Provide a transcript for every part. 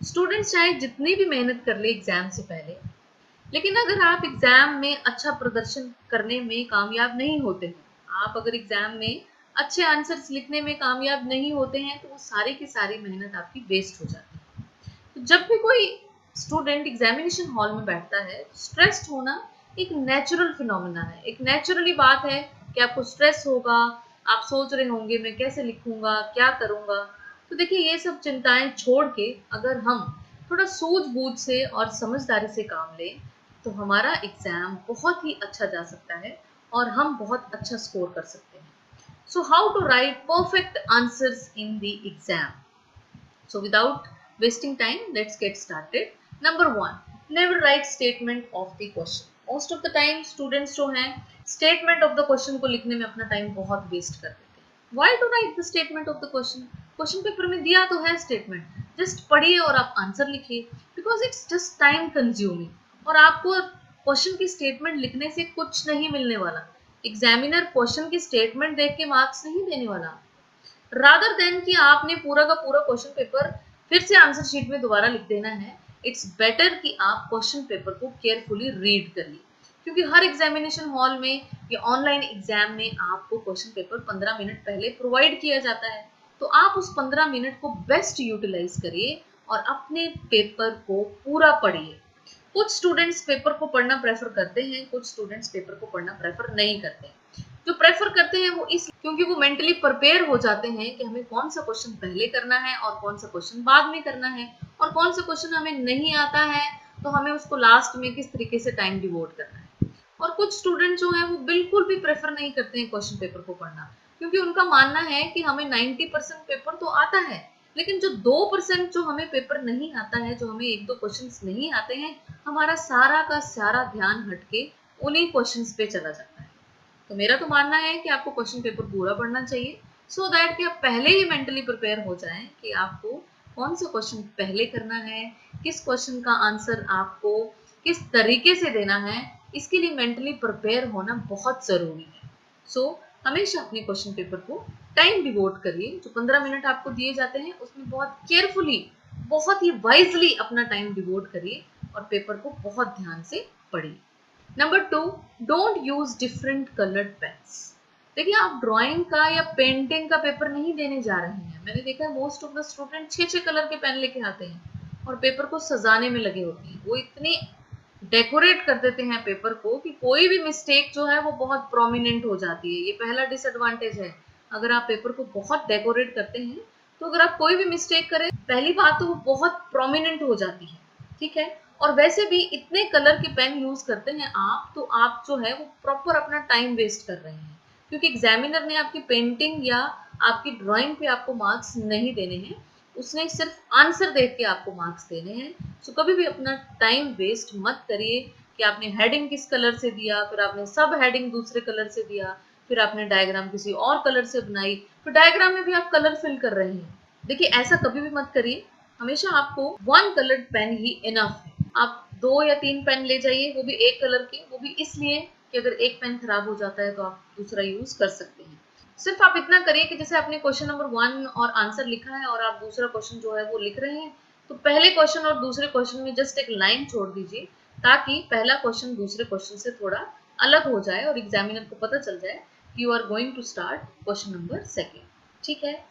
Students चाहे जितनी भी मेहनत कर ले एग्जाम से पहले, लेकिन अगर आप एग्जाम में अच्छा प्रदर्शन करने में कामयाब नहीं होते हैं, आप अगर एग्जाम में अच्छे आंसर्स लिखने में कामयाब नहीं होते हैं, तो वो सारी की सारी मेहनत आपकी वेस्ट हो जाती है। तो जब भी कोई स्टूडेंट एग्जामिनेशन हॉल में बैठता है, स्ट्रेस्ड होना एक नेचुरल फिनोमेना है, एक नेचुरली बात है कि आपको स्ट्रेस होगा, आप सोच रहे होंगे मैं कैसे लिखूंगा, क्या करूंगा। तो देखिए, ये सब चिंताएं छोड़ के अगर हम थोड़ा सूझबूझ से और समझदारी से काम लें, तो हमारा एग्जाम बहुत ही अच्छा जा सकता है और हम बहुत अच्छा स्कोर कर सकते हैं। So how to write perfect answers in the exam? So without wasting time, let's get started. Number one, never write statement of the question. Most of the time students जो हैं statement of the question को लिखने में अपना time बहुत waste कर देते हैं. Why to write the statement of the question? Question paper में दिया तो है statement, just पढ़िए और आप आंसर लिखिए, because it's just time consuming और आपको क्वेश्चन की स्टेटमेंट लिखने से कुछ नहीं मिलने वाला। एग्जामिनर क्वेश्चन की स्टेटमेंट देख के मार्क्स नहीं देने वाला। रादर देन कि आपने पूरा का पूरा क्वेश्चन पेपर फिर से आंसर शीट में दोबारा लिख देना है, इट्स बेटर कि आप क्वेश्चन पेपर को केयरफुली रीड करिए, क्योंकि हर एग्जामिनेशन हॉल में या ऑनलाइन एग्जाम में आपको क्वेश्चन पेपर 15 मिनट पहले प्रोवाइड किया जाता है। तो आप उस 15 मिनट को बेस्ट यूटिलाइज करिए और अपने पेपर को पूरा पढ़िए। कुछ स्टूडेंट्स पेपर को पढ़ना प्रेफर करते हैं, कुछ स्टूडेंट्स पेपर को पढ़ना प्रेफर नहीं करते। जो प्रेफर करते हैं वो इस क्योंकि वो मेंटली प्रिपेयर हो जाते हैं कि हमें कौन सा क्वेश्चन पहले करना है और कौन सा क्वेश्चन बाद में करना है, और कौन सा क्वेश्चन हमें नहीं आता है तो हमें उसको लास्ट में किस तरीके से टाइम डिवोट करना है। और कुछ स्टूडेंट जो है वो बिल्कुल भी प्रेफर नहीं करते हैं क्वेश्चन पेपर को पढ़ना, क्योंकि उनका मानना है कि हमें 90% पेपर तो आता है, लेकिन जो 2% जो हमें पेपर नहीं आता है, जो हमें एक दो क्वेश्चन नहीं आते हैं, हमारा सारा का सारा ध्यान हटके उन्हीं क्वेश्चन पे चला जाता है। तो मेरा तो मानना है कि आपको क्वेश्चन पेपर पूरा पढ़ना चाहिए, सो दैट कि आप पहले ही मेंटली प्रिपेयर हो जाएं कि आपको कौन सा क्वेश्चन पहले करना है, किस क्वेश्चन का आंसर आपको किस तरीके से देना है, इसके लिए मेंटली प्रिपेयर होना बहुत जरूरी है। सो हमेशा अपने क्वेश्चन पेपर को टाइम डिवोट करिए। जो 15 मिनट आपको दिए जाते हैं उसमें बहुत केयरफुली, बहुत ही वाइजली अपना टाइम डिवोट करिए और पेपर को बहुत ध्यान से पढ़िए। Number 2, don't use different coloured pens. देखिए, आप ड्राइंग का या पेंटिंग का पेपर नहीं देने जा रहे हैं। मैंने देखा है most of the student 6 colour के पेन लेके आते हैं और पेपर को सजाने में लगे होते हैं। वो इतनी डेकोरेट कर देते हैं पेपर को कि कोई भी मिस्टेक जो है वो बहुत प्रोमिनेंट हो जाती है। ये पहला डिसएडवांटेज है। अगर आप पेपर को बहुत डेकोरेट करते हैं तो अगर आप कोई भी मिस्टेक करें, पहली बात तो वो बहुत प्रोमिनेंट हो जाती है, ठीक है। और वैसे भी इतने कलर के पेन यूज करते हैं आप, तो आप जो है वो प्रॉपर अपना टाइम वेस्ट कर रहे हैं, क्योंकि एग्जामिनर ने आपकी पेंटिंग या आपकी ड्राइंग पे आपको मार्क्स नहीं देने हैं, उसने सिर्फ आंसर देख के आपको मार्क्स देने हैं। सो कभी भी अपना टाइम वेस्ट मत करिए कि आपने हेडिंग किस कलर से दिया, फिर आपने सब हेडिंग दूसरे कलर से दिया, फिर आपने डायग्राम किसी और कलर से बनाई, फिर डायग्राम में भी आप कलर फिल कर रहे हैं। देखिए, ऐसा कभी भी मत करिए। हमेशा आपको वन कलर्ड पेन ही इनफ है। आप 2 या 3 पेन ले जाइए, वो भी एक कलर के, वो भी इसलिए कि अगर एक पेन खराब हो जाता है तो आप दूसरा यूज कर सकते हैं। सिर्फ आप इतना करिए कि जैसे आपने क्वेश्चन नंबर 1 और आंसर लिखा है और आप दूसरा क्वेश्चन जो है वो लिख रहे हैं, तो पहले क्वेश्चन और दूसरे क्वेश्चन में जस्ट एक लाइन छोड़ दीजिए, ताकि पहला क्वेश्चन दूसरे क्वेश्चन से थोड़ा अलग हो जाए और एग्जामिनर को पता चल जाए कि you are going to start question number 2, ठीक है।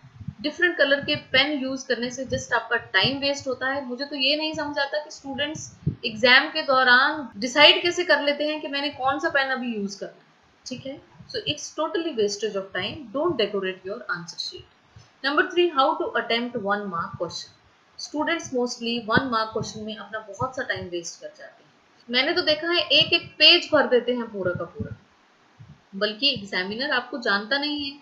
डिफरेंट कलर के पेन यूज करने से जस्ट आपका टाइम वेस्ट होता है। मुझे तो ये नहीं समझ आता कि स्टूडेंट्स एग्जाम के दौरान डिसाइड कैसे कर लेते हैं कि मैंने कौन सा पेन अभी यूज करना है, ठीक है। So it's totally wastage of time. Don't decorate your answer sheet. Number 3, how to attempt 1 mark question. Students mostly 1 mark question में अपना बहुत सा टाइम वेस्ट कर जाते हैं। मैंने तो देखा है एक एक पेज भर देते हैं पूरा का पूरा, बल्कि एग्जामिनर आपको जानता नहीं है,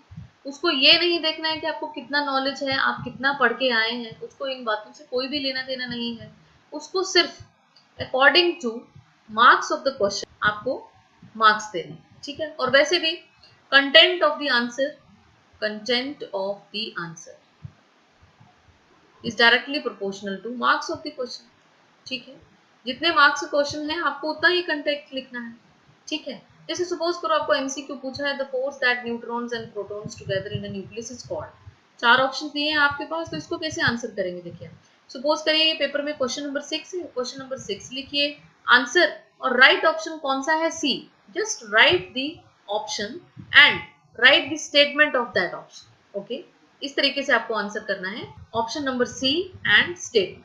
उसको ये नहीं देखना है कि आपको कितना नॉलेज है, आप कितना पढ़ के आए हैं, उसको इन बातों से कोई भी लेना देना नहीं है। उसको सिर्फ according two marks of the question आपको मार्क्स देने हैं, ठीक है। और वैसे भी content of the answer, content of the answer is directly proportional two marks of the question, ठीक है। जितने मार्क्स के क्वेश्चन है आपको उतना ही कंटेंट लिखना है, ठीक है। जैसे सपोज करो आपको एमसीक्यू पूछा है, the force that neutrons and protons together in a nucleus is called. 4 option दिए हैं आपके पास, तो इसको कैसे आंसर करेंगे। देखिए, सपोज करिए पेपर में क्वेश्चन नंबर 6 है, क्वेश्चन नंबर 6 लिखिए आंसर और राइट ऑप्शन कौन सा है, C. Just write the option and write the statement of that option. Okay, इस तरीके से आपको आंसर करना है, option number C and statement.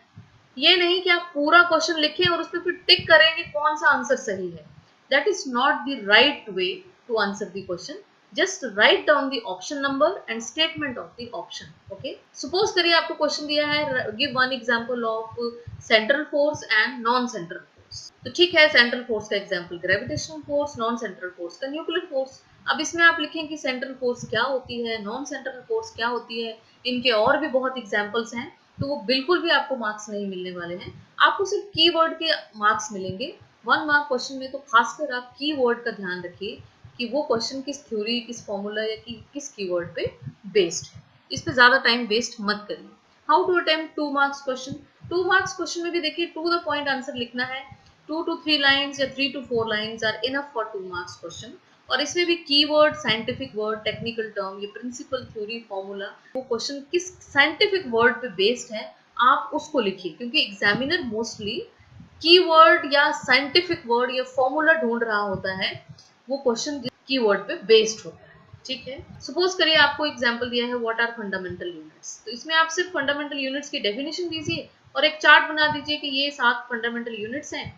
ये नहीं कि आप पूरा क्वेश्चन लिखें और उसमें फिर टिक करें कि कौन सा आंसर सही है। That is not the right way to answer the question. Just write down the option number and statement of the option. Okay, suppose करिए आपको क्वेश्चन दिया है give one example of central force and non central force. तो ठीक है, central force का example gravitational force, non central force का nuclear force. अब इसमें आप लिखें कि सेंट्रल फोर्स क्या होती है, नॉन सेंट्रल फोर्स क्या होती है, इनके और भी बहुत एग्जांपल्स हैं, तो वो बिल्कुल भी आपको मार्क्स नहीं मिलने वाले हैं। आपको सिर्फ कीवर्ड के मार्क्स मिलेंगे 1 मार्क क्वेश्चन में। तो खासकर आप कीवर्ड का ध्यान रखिए कि वो क्वेश्चन किस थ्योरी, किस फॉर्मूला या किस कीवर्ड पे बेस्ड है। इस पे ज्यादा टाइम वेस्ट मत करिए। How to attempt 2 marks question. 2 marks question में भी देखिए टू द पॉइंट आंसर लिखना है। 2 to 3 लाइन्स या 3 to 4 lines are enough for 2 marks question. और इसमें भी keyword, scientific word, technical term, ये प्रिंसिपल, थ्योरी, फॉर्मूला, वो क्वेश्चन किस साइंटिफिक वर्ड पे बेस्ड है आप उसको लिखिए, क्योंकि एग्जामिनर मोस्टली कीवर्ड या साइंटिफिक वर्ड या फॉर्मूला ढूंढ रहा होता है, वो क्वेश्चन कीवर्ड पे बेस्ड होता है। ठीक है, सपोज करिए आपको एग्जांपल दिया है व्हाट आर फंडामेंटल यूनिट्स। तो इसमें आप सिर्फ फंडामेंटल यूनिट्स की डेफिनेशन दीजिए और एक चार्ट बना दीजिए कि ये 7 फंडामेंटल यूनिट्स हैं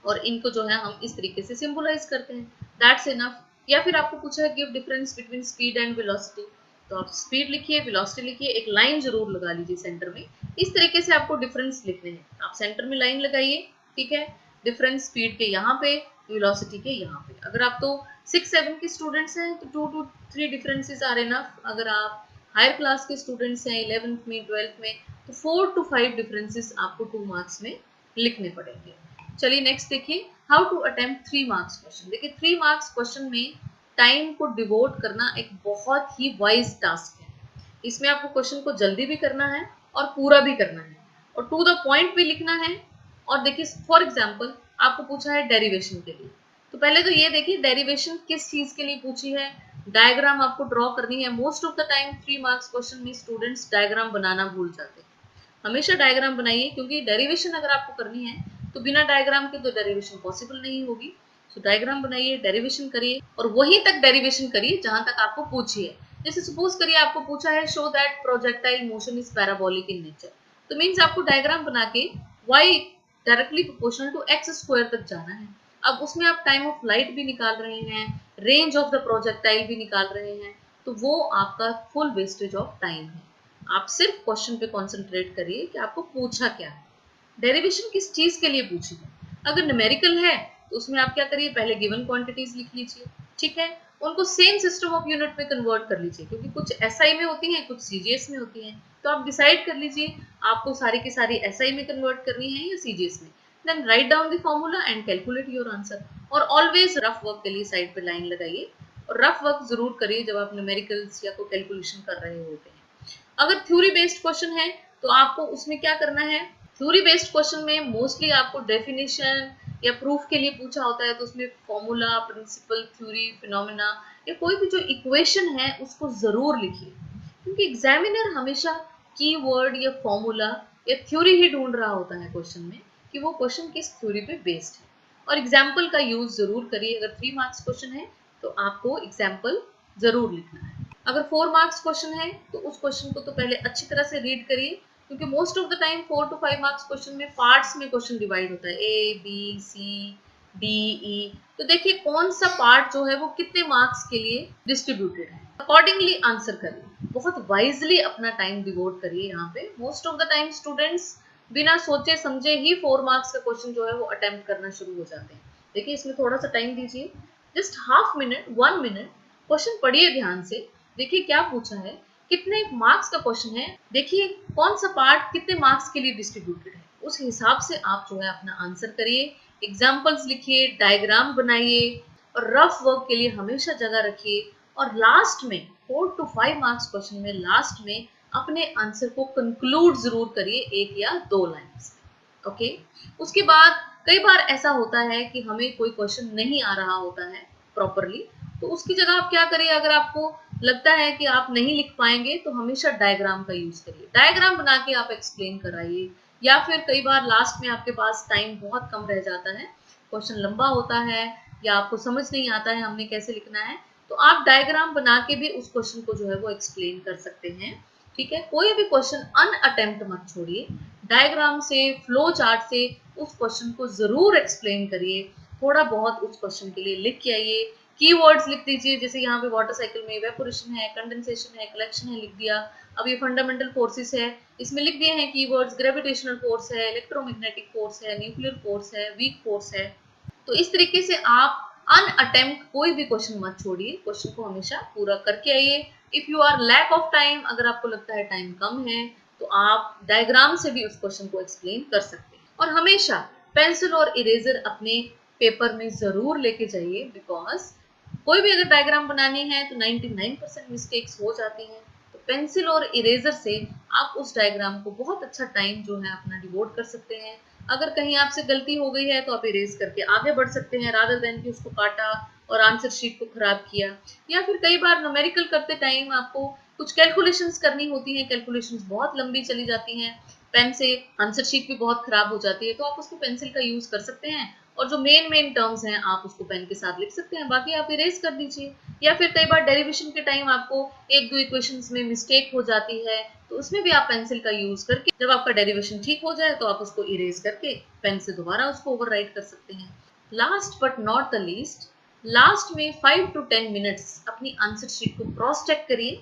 और इनको जो है हम इस तरीके से सिंबलाइज करते हैं, दैट्स इनफ। या फिर आपको पूछा है give difference between speed and velocity, तो आप स्पीड लिखिए, वेलोसिटी लिखिए, एक लाइन जरूर लगा लीजिए सेंटर में। इस तरीके से आपको डिफरेंस लिखने हैं, आप सेंटर में लाइन लगाइए। ठीक है, डिफरेंस स्पीड के यहाँ पे, वेलोसिटी के यहाँ पे। अगर आप तो 6-7 के स्टूडेंट्स हैं तो 2 to 3 डिफरेंसेस आर इनफ। अगर आप हायर क्लास के स्टूडेंट्स हैं 11th में, 12th में, तो 4 to 5 डिफरेंसेस आपको 2 मार्क्स में लिखने पड़ेंगे। चलिए नेक्स्ट देखिए, how to attempt 3 marks question. देखिए 3 मार्क्स क्वेश्चन में टाइम को डिवोट करना एक बहुत ही वाइज टास्क है। इसमें आपको क्वेश्चन को जल्दी भी करना है और पूरा भी करना है और टू द पॉइंट भी लिखना है। और देखिए फॉर एग्जांपल आपको पूछा है डेरिवेशन के लिए, तो पहले तो ये देखिए डेरिवेशन किस चीज के लिए पूछी है, डायग्राम आपको ड्रॉ करनी है। Most of the time 3 marks question में स्टूडेंट्स डायग्राम बनाना भूल जाते हैं। हमेशा डायग्राम बनाइए, क्योंकि डेरिवेशन अगर आपको करनी है तो बिना डायग्राम के तो डेरिवेशन पॉसिबल नहीं होगी। सो डायग्राम बनाइए, डेरिवेशन करिए और वहीं तक डेरिवेशन करिए जहां तक आपको पूछी है। जैसे सपोज करिए आपको पूछा है show that projectile motion is parabolic in nature, तो मीन्स आपको डायग्राम बना के y directly proportional to x square तक जाना है। अब उसमें आप टाइम ऑफ लाइट भी निकाल रहे हैं, रेंज ऑफ द प्रोजेक्टाइल भी निकाल रहे हैं, तो वो आपका फुल वेस्टेज ऑफ टाइम है। आप सिर्फ क्वेश्चन पे कंसंट्रेट करिए कि आपको पूछा क्या है, डेरिवेशन किस चीज के लिए पूछी है। अगर न्यूमेरिकल है तो उसमें आप क्या करिए, पहले गिवन क्वांटिटीज लिख लीजिए। ठीक है, उनको सेम सिस्टम ऑफ यूनिट में कन्वर्ट कर लीजिए, क्योंकि कुछ एसआई में होती हैं, कुछ सीजीएस में होती हैं। तो आप डिसाइड कर लीजिए आपको सारी की सारी एसआई में कन्वर्ट करनी है या सीजीएस में। Then write down the formula and calculate your answer. और ऑलवेज रफ वर्क के लिए साइड पे लाइन लगाइए और रफ वर्क जरूर करिए जब आप न्यूमेरिकल्स या कोई कैलकुलेशन कर रहे होते हैं। अगर थ्योरी बेस्ड क्वेश्चन है तो आपको उसमें क्या करना है, थ्योरी बेस्ड क्वेश्चन में मोस्टली आपको डेफिनेशन या प्रूफ के लिए पूछा होता है, तो उसमें फॉर्मूला, प्रिंसिपल, थ्योरी, फिनोमेना या कोई भी जो इक्वेशन है उसको जरूर लिखिए, क्योंकि एग्जामिनर हमेशा कीवर्ड या फॉर्मूला या थ्योरी ही ढूंढ रहा होता है क्वेश्चन में कि वो क्वेश्चन किस थ्योरी पे बेस्ड है। और एग्जाम्पल का यूज जरूर करिए। अगर 3 मार्क्स क्वेश्चन है तो आपको एग्जाम्पल जरूर लिखना है। अगर 4 मार्क्स क्वेश्चन है तो उस क्वेश्चन को तो पहले अच्छी तरह से रीड करिए, क्योंकि most of the time 4 to 5 marks question में पार्ट्स में क्वेश्चन डिवाइड होता है, A B C D E. तो देखिए कौन सा पार्ट जो है वो कितने मार्क्स के लिए डिस्ट्रीब्यूटेड है, अकॉर्डिंगली आंसर करिए। बहुत वाइजली अपना टाइम डिवोट करिए। यहाँ पे most of the time students बिना सोचे समझे ही 4 मार्क्स का क्वेश्चन जो है वो अटेम्प्ट करना शुरू हो जाते हैं। देखिए इसमें थोड़ा सा टाइम दीजिए, just half minute, 1 minute, question पढ़िए ध्यान से, देखिए क्या पूछा है, कितने मार्क्स का क्वेश्चन है, देखिए कौन सा पार्ट कितने मार्क्स के लिए डिस्ट्रीब्यूटेड है, उस हिसाब से आप जो है अपना आंसर करिए। एग्जाम्पल्स लिखिए, डायग्राम बनाइए और रफ वर्क के लिए हमेशा जगह रखिए। और लास्ट में 4 to 5 मार्क्स क्वेश्चन में लास्ट में अपने आंसर को कंक्लूड जरूर करिए 1 या 2 लाइन्स। ओके, उसके बाद कई बार ऐसा होता है कि हमें कोई क्वेश्चन नहीं आ रहा होता है प्रॉपरली, तो उसकी जगह आप क्या करिए, अगर आपको लगता है कि आप नहीं लिख पाएंगे तो हमेशा डायग्राम का यूज करिए, डायग्राम बना के आप एक्सप्लेन कराइए। या फिर कई बार लास्ट में आपके पास टाइम बहुत कम रह जाता है, क्वेश्चन लंबा होता है या आपको समझ नहीं आता है हमने कैसे लिखना है, तो आप डायग्राम बना के भी उस क्वेश्चन को जो है वो एक्सप्लेन कर सकते हैं। ठीक है, कोई भी क्वेश्चन अनअटेम्प्ट मत छोड़िए, डायग्राम से, फ्लो चार्ट से उस क्वेश्चन को जरूर एक्सप्लेन करिए। थोड़ा बहुत उस क्वेश्चन के लिए लिख के आइए, कीवर्ड्स लिख दीजिए, जैसे यहाँ पे वाटर साइकिल में इवेपोरेशन है, कंडेंसेशन है, कलेक्शन है, लिख दिया। अब ये फंडामेंटल फोर्सेस है, इसमें लिख दिए हैं कीवर्ड्स, ग्रेविटेशनल फोर्स है, इलेक्ट्रोमैग्नेटिक फोर्स है, न्यूक्लियर फोर्स है, वीक फोर्स है। तो इस तरीके से आप अनअटेम्प्ट कोई भी क्वेश्चन मत छोड़िए, क्वेश्चन को हमेशा पूरा करके आइए। If you are lack of time, अगर आपको लगता है टाइम कम है, तो आप डायग्राम से भी उस क्वेश्चन को एक्सप्लेन कर सकते हैं। और हमेशा पेंसिल और इरेजर अपने पेपर में जरूर लेके जाइए, बिकॉज कोई भी अगर डायग्राम बनानी है तो 99% मिस्टेक्स हो जाती हैं। तो पेंसिल और इरेजर से आप उस डायग्राम को बहुत अच्छा टाइम जो है अपना डिवोट कर सकते हैं। अगर कहीं आपसे गलती हो गई है तो आप इरेज करके आगे बढ़ सकते हैं, रादर देन कि उसको काटा और आंसर शीट को खराब किया। या फिर कई बार न्यूमेरिकल करते टाइम आपको कुछ कैलकुलेशंस करनी होती हैं, कैलकुलेशंस बहुत लंबी चली जाती हैं, पेन से आंसर शीट भी बहुत खराब हो जाती है, तो आप उसको पेंसिल का यूज कर सकते हैं और जो मेन टर्म्स हैं आप उसको पेन के साथ लिख सकते हैं, बाकी आप इरेज कर दीजिए। या फिर कई बार डेरिवेशन के टाइम आपको एक दो इक्वेशंस में मिस्टेक हो जाती है, तो उसमें भी आप पेंसिल का यूज करके जब आपका डेरिवेशन ठीक हो जाए तो आप उसको इरेज करके पेन से दोबारा उसको ओवरराइट कर सकते हैं। Last but not the least, last में 5 to 10 मिनट्स अपनी आंसर शीट को क्रॉस चेक करिए,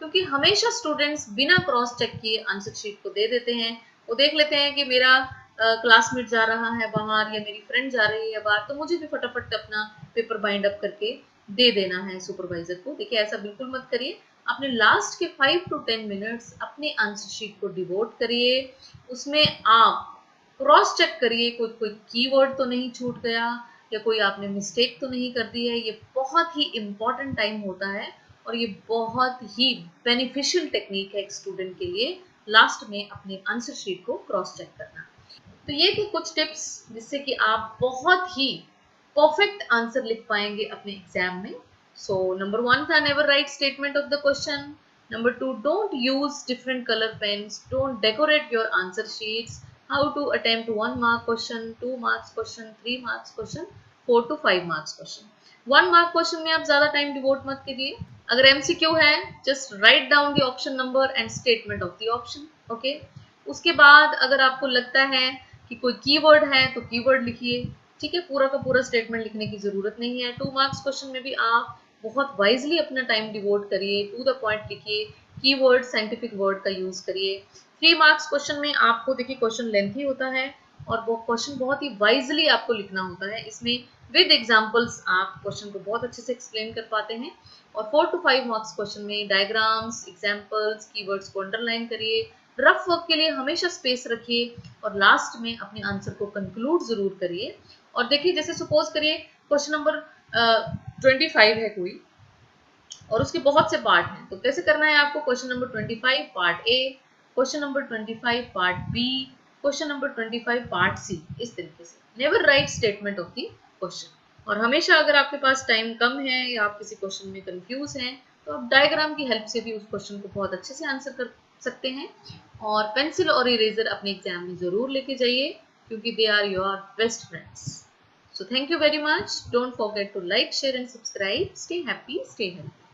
क्योंकि हमेशा स्टूडेंट्स बिना क्रॉस चेक किए आंसर शीट को दे देते हैं। वो देख लेते हैं कि मेरा क्लासमेट जा रहा है बाहर या मेरी फ्रेंड जा रही है बाहर, तो मुझे भी फटाफट अपना पेपर बाइंड अप करके दे देना है सुपरवाइजर को। देखिए ऐसा बिल्कुल मत करिए, अपने लास्ट के 5 to 10 मिनट्स अपने आंसर शीट को डिवोट करिए। उसमें आप क्रॉस चेक करिए, कोई कोई कीवर्ड तो नहीं छूट गया या कोई आपने मिस्टेक तो नहीं कर दी है। ये बहुत ही इंपॉर्टेंट टाइम होता है और ये बहुत ही बेनिफिशियल टेक्निक है एक स्टूडेंट के लिए, लास्ट में अपने आंसर शीट को क्रॉस चेक करना। तो ये थे कुछ टिप्स जिससे कि आप बहुत ही परफेक्ट आंसर लिख पाएंगे अपने एग्जाम में। सो नंबर 1 था never write statement of the question. Number 2, don't use different colour pens, don't decorate your answer sheets. How to attempt 1 mark question, 2 marks question, 3 marks question, 4 to 5 marks question. 1 mark question में आप ज्यादा time devote मत कीजिए। अगर MCQ है, just write down the option number and statement of the option. Okay, उसके बाद अगर आपको लगता है कि कोई कीवर्ड है तो कीवर्ड लिखिए। ठीक है, पूरा का पूरा स्टेटमेंट लिखने की जरूरत नहीं है। 2 मार्क्स क्वेश्चन में भी आप बहुत वाइजली अपना टाइम डिवोट करिए, टू द पॉइंट लिखिए, कीवर्ड साइंटिफिक वर्ड का यूज करिए। 3 मार्क्स क्वेश्चन में आपको देखिए क्वेश्चन लेंथी होता है और वो क्वेश्चन बहुत ही वाइजली आपको लिखना होता है, इसमें विद एग्जांपल्स आप क्वेश्चन को बहुत अच्छे से एक्सप्लेन कर पाते हैं। और 4 to 5 मार्क्स क्वेश्चन में डायग्राम्स, एग्जांपल्स, कीवर्ड्स को अंडरलाइन करिए, रफ वर्क के लिए हमेशा स्पेस रखिए और लास्ट में अपने आंसर को कंक्लूड जरूर करिए। और देखिए जैसे सपोज करिए क्वेश्चन नंबर 25 है कोई और उसके बहुत से पार्ट हैं, तो कैसे करना है आपको, question number 25 part A, question number 25 part B, question number 25 part C, इस तरीके से। Never write statement of the question. और हमेशा अगर आपके पास टाइम कम है या आप किसी क्वेश्चन में कंफ्यूज हैं तो आप डायग्राम की हेल्प से भी उस क्वेश्चन को बहुत अच्छे से आंसर कर सकते हैं। और पेंसिल और इरेजर अपने एग्जाम में जरूर लेके जाइए, क्योंकि they are your best friends. So thank you very much. Don't forget to like, share and subscribe. Stay happy, stay healthy.